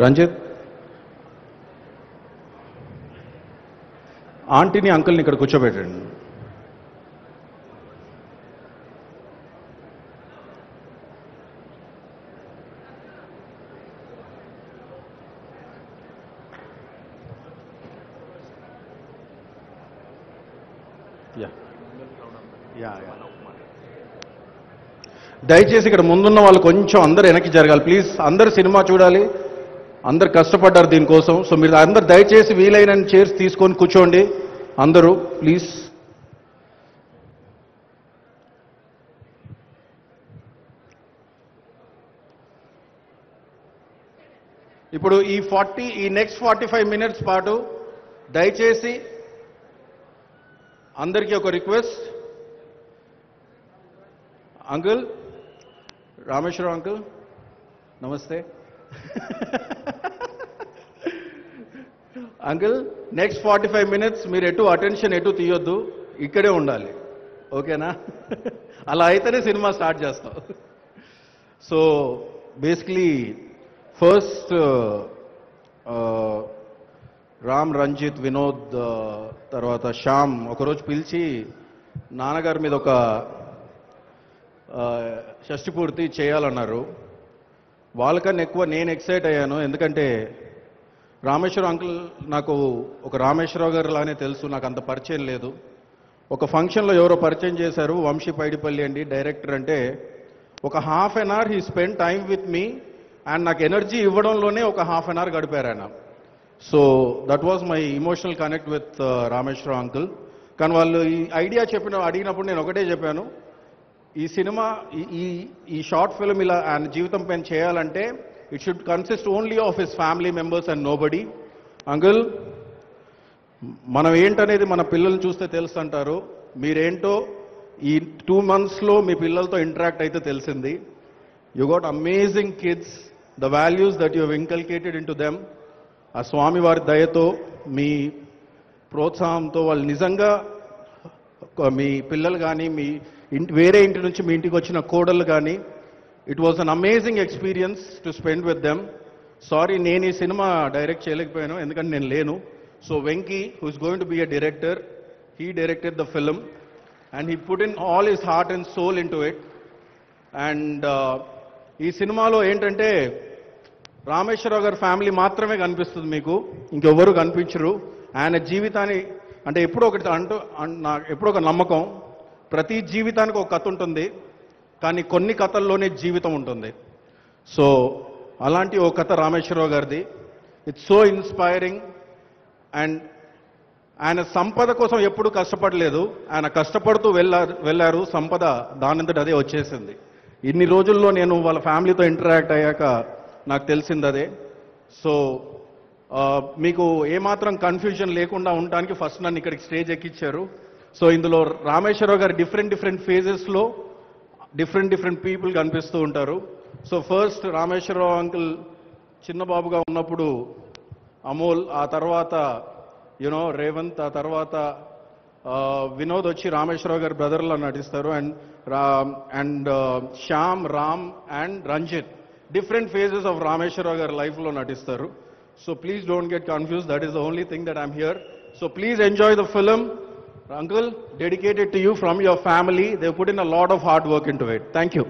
రంజిత్, ఆంటీని అంకుల్ని ఇక్కడ కూర్చోబెట్టండి. దయచేసి ఇక్కడ ముందున్న వాళ్ళు కొంచెం అందరు వెనక్కి జరగాలి ప్లీజ్. అందరు సినిమా చూడాలి, అందరు కష్టపడ్డారు దీనికోసం. సో మీరు అందరు దయచేసి వీలైన చైర్స్ తీసుకొని కూర్చోండి అందరూ ప్లీజ్. ఇప్పుడు ఈ నెక్స్ట్ 45 minutes పాటు దయచేసి అందరికీ ఒక రిక్వెస్ట్. అంకుల్, రామేశ్వరం అంకుల్ నమస్తే. అంకుల్, నెక్స్ట్ 45 minutes మీరు అటెన్షన్ ఎటు తీయొద్దు, ఇక్కడే ఉండాలి, ఓకేనా? అలా అయితేనే సినిమా స్టార్ట్ చేస్తాం. So basically first Ram, Ranjith, Vinod, తర్వాత శ్యామ్ ఒకరోజు పిలిచి నాన్నగారి మీద ఒక షష్ఠి పూర్తి చేయాలన్నారు. వాళ్ళకన్నా ఎక్కువ నేను ఎక్సైట్ అయ్యాను. ఎందుకంటే రామేశ్వరం అంకుల్ నాకు ఒక రామేశ్వరరావు గారు లానే తెలుసు, నాకు అంత పరిచయం లేదు. ఒక ఫంక్షన్లో ఎవరో పరిచయం చేశారు, వంశీ పైడిపల్లి అండి డైరెక్టర్ అంటే. ఒక ½ an hour he spend time with me and నాకు ఎనర్జీ ఇవ్వడంలోనే ఒక ½ an hour గడిపారు ఆయన. So that was my emotional connect with Rameswaram uncle. కానీ వాళ్ళు ఈ ఐడియా అడిగినప్పుడు నేను ఒకటే చెప్పాను, ఈ సినిమా ఈ షార్ట్ ఫిల్మ్ ఇలా ఆయన జీవితం పైన చేయాలంటే it should consist only of his family members and nobody. Uncle, మనం ఏంటనేది మన పిల్లల్ని చూస్తే తెలుసు అంటారు. మీరేంటో ఈ 2 monthsలో మీ పిల్లలతో ఇంటరాక్ట్ అయితే తెలిసింది. You got amazing kids, the values that you have inculcated in to them. ఆ స్వామి వారి దయతో మీ ప్రోత్సాహంతో వాళ్ళు నిజంగా మీ పిల్లలు కానీ మీ వేరే ఇంటి నుంచి మీ ఇంటికి వచ్చిన కోడళ్ళు కానీ it was an amazing experience to spend with them. Sorry నేను ఈ సినిమా డైరెక్ట్ చేయలేకపోయాను ఎందుకంటే నేను లేను. So Venky, who is going to be a director, he directed the film and he put in all his heart and soul in to it. And ఈ సినిమాలో ఏంటంటే రామేశ్వరరావు గారి ఫ్యామిలీ మాత్రమే కనిపిస్తుంది మీకు, ఇంకెవ్వరూ కనిపించరు. ఆయన జీవితాన్ని అంటే ఎప్పుడో ఒక నమ్మకం, ప్రతి జీవితానికి ఒక కథ ఉంటుంది, కానీ కొన్ని కథల్లోనే జీవితం ఉంటుంది. సో అలాంటి ఒక కథ రామేశ్వరరావు గారిది. It's so inspiring. అండ్ ఆయన సంపద కోసం ఎప్పుడూ కష్టపడలేదు, ఆయన కష్టపడుతూ వెళ్ళారు, సంపద దానంతట అదే వచ్చేసింది. ఇన్ని రోజుల్లో నేను వాళ్ళ ఫ్యామిలీతో ఇంటరాక్ట్ అయ్యాక నాకు తెలిసింది అదే. సో మీకు ఏమాత్రం కన్ఫ్యూజన్ లేకుండా ఉండడానికి ఫస్ట్ నన్ను ఇక్కడికి స్టేజ్ ఎక్కించారు. సో ఇందులో రామేశ్వరరావు గారు డిఫరెంట్ ఫేజెస్లో డిఫరెంట్ పీపుల్ కనిపిస్తూ ఉంటారు. సో ఫస్ట్ రామేశ్వరరావు అంకుల్ చిన్నబాబుగా ఉన్నప్పుడు అమోల్, ఆ తర్వాత రేవంత్, ఆ తర్వాత వినోద్ వచ్చి రామేశ్వరరావు గారి బ్రదర్లా నటిస్తారు. And Shyam, Ram and Ranjith different phases of Rameswararao గారి లైఫ్లో నటిస్తారు. So please don't get confuse, that is the only thing that I'm here. So please enjoy the film. Uncle, dedicated to you from your family. They put in a lot of hard work into it. Thank you.